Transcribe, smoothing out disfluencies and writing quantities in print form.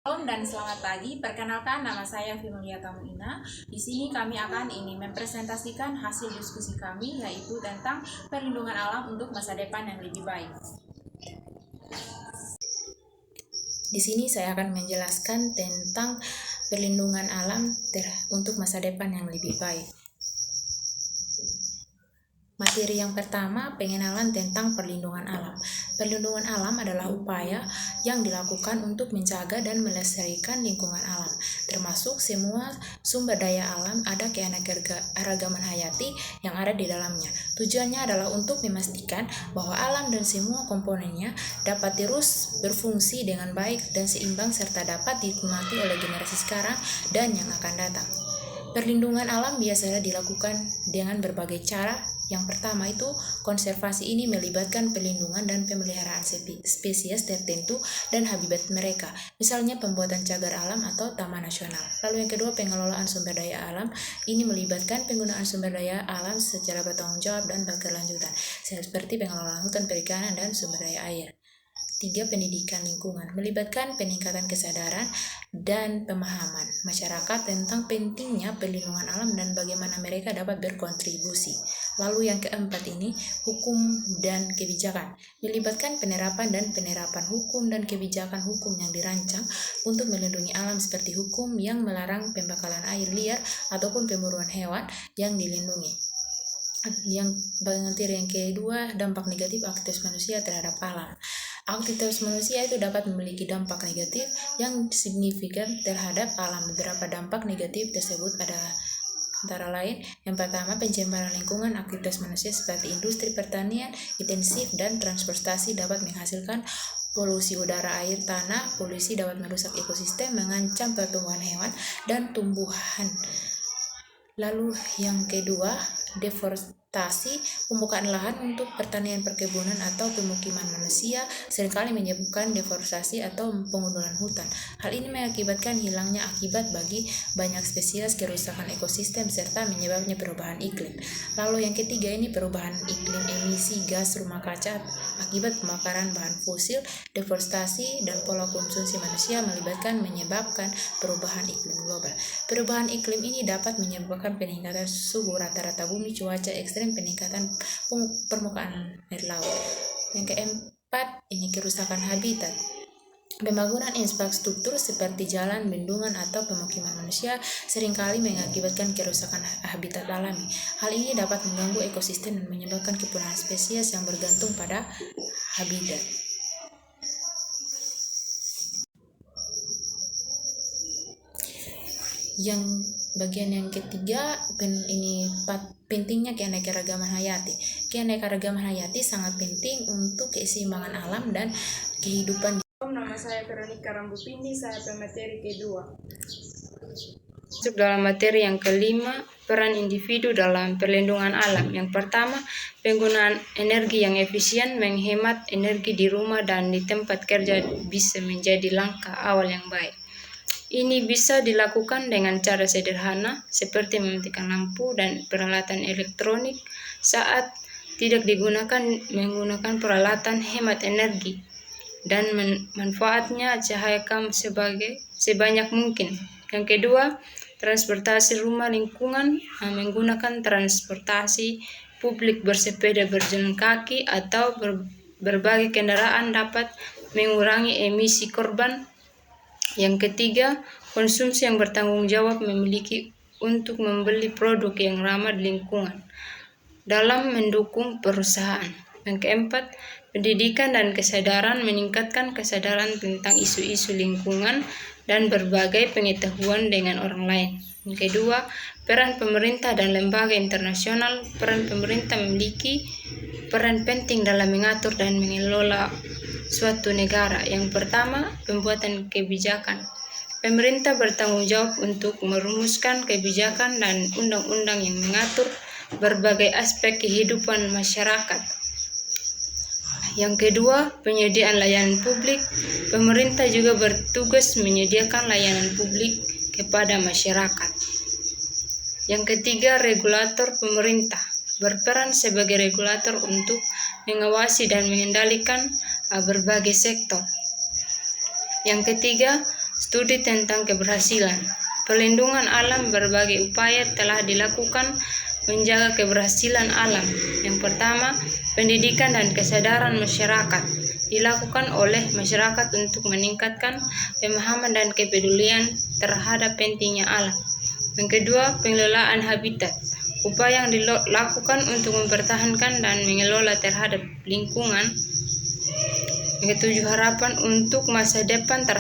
Shalom dan selamat pagi. Perkenalkan, nama saya Fimulia Tamuina. Di sini kami akan mempresentasikan hasil diskusi kami, yaitu tentang perlindungan alam untuk masa depan yang lebih baik. Di sini saya akan menjelaskan tentang perlindungan alam untuk masa depan yang lebih baik. Materi yang pertama, pengenalan tentang perlindungan alam. Perlindungan alam adalah upaya yang dilakukan untuk menjaga dan melestarikan lingkungan alam, termasuk semua sumber daya alam ada keanekaragaman hayati yang ada di dalamnya. Tujuannya adalah untuk memastikan bahwa alam dan semua komponennya dapat terus berfungsi dengan baik dan seimbang serta dapat dinikmati oleh generasi sekarang dan yang akan datang. Perlindungan alam biasanya dilakukan dengan berbagai cara. Yang pertama itu, konservasi ini melibatkan pelindungan dan pemeliharaan spesies tertentu dan habitat mereka, misalnya pembuatan cagar alam atau taman nasional. Lalu yang kedua, pengelolaan sumber daya alam. Ini melibatkan penggunaan sumber daya alam secara bertanggung jawab dan berkelanjutan, seperti pengelolaan hutan, perikanan, dan sumber daya air. 3. Pendidikan lingkungan, melibatkan peningkatan kesadaran dan pemahaman masyarakat tentang pentingnya perlindungan alam dan bagaimana mereka dapat berkontribusi. Lalu yang keempat ini, hukum dan kebijakan, melibatkan penerapan hukum dan kebijakan hukum yang dirancang untuk melindungi alam, seperti hukum yang melarang pembakaran air liar ataupun pemburuan hewan yang dilindungi. Yang kedua, dampak negatif aktivitas manusia terhadap alam. Aktivitas manusia itu dapat memiliki dampak negatif yang signifikan terhadap alam. Beberapa dampak negatif tersebut adalah antara lain, yang pertama, pencemaran lingkungan. Aktivitas manusia seperti industri pertanian intensif dan transportasi dapat menghasilkan polusi udara, air, tanah. Polusi dapat merusak ekosistem, mengancam pertumbuhan hewan dan tumbuhan. Lalu yang kedua, deforestasi, pembukaan lahan untuk pertanian, perkebunan, atau pemukiman manusia seringkali menyebabkan deforestasi atau pengunduran hutan. Hal ini mengakibatkan hilangnya akibat bagi banyak spesies, kerusakan ekosistem, serta menyebabnya perubahan iklim. Lalu yang ketiga ini, perubahan iklim, emisi gas rumah kaca akibat pembakaran bahan fosil, deforestasi, dan pola konsumsi manusia menyebabkan perubahan iklim global. Perubahan iklim ini dapat menyebabkan peningkatan suhu rata-rata bumi, cuaca ekstrem, peningkatan permukaan air laut. Yang keempat ini, kerusakan habitat. Pembangunan infrastruktur seperti jalan, bendungan, atau pemukiman manusia seringkali mengakibatkan kerusakan habitat alami. Hal ini dapat mengganggu ekosistem dan menyebabkan kepunahan spesies yang bergantung pada habitat. Yang bagian yang ketiga, pentingnya keanekaragaman hayati. Keanekaragaman hayati sangat penting untuk keseimbangan alam dan kehidupan. Nama saya Veronica Rambupindi, saya pemateri kedua. Masuk dalam materi yang kelima, peran individu dalam perlindungan alam. Yang pertama, penggunaan energi yang efisien, menghemat energi di rumah dan di tempat kerja bisa menjadi langkah awal yang baik. Ini bisa dilakukan dengan cara sederhana seperti mematikan lampu dan peralatan elektronik saat tidak menggunakan peralatan hemat energi, dan manfaatnya cahaya sebanyak mungkin. Yang kedua, transportasi rumah lingkungan, menggunakan transportasi publik, bersepeda, berjalan kaki, atau berbagai kendaraan dapat mengurangi emisi karbon. Yang ketiga, konsumsi yang bertanggung jawab, untuk membeli produk yang ramah lingkungan dalam mendukung perusahaan. Yang keempat, pendidikan dan kesadaran, meningkatkan kesadaran tentang isu-isu lingkungan dan berbagai pengetahuan dengan orang lain. Yang kedua, peran pemerintah dan lembaga internasional. Peran pemerintah memiliki peran penting dalam mengatur dan mengelola suatu negara. Yang pertama, pembuatan kebijakan. Pemerintah bertanggung jawab untuk merumuskan kebijakan dan undang-undang yang mengatur berbagai aspek kehidupan masyarakat. Yang kedua, penyediaan layanan publik. Pemerintah juga bertugas menyediakan layanan publik kepada masyarakat. Yang ketiga, regulator. Pemerintah berperan sebagai regulator untuk mengawasi dan mengendalikan berbagai sektor. Yang ketiga, Studi tentang keberhasilan. Perlindungan alam, berbagai upaya telah dilakukan menjaga keberhasilan alam. Yang pertama, pendidikan dan kesadaran masyarakat dilakukan oleh masyarakat untuk meningkatkan pemahaman dan kepedulian terhadap pentingnya alam. Yang kedua, pengelolaan habitat. Upaya yang dilakukan untuk mempertahankan dan mengelola terhadap lingkungan. Yang ketujuh, harapan untuk masa depan terhadap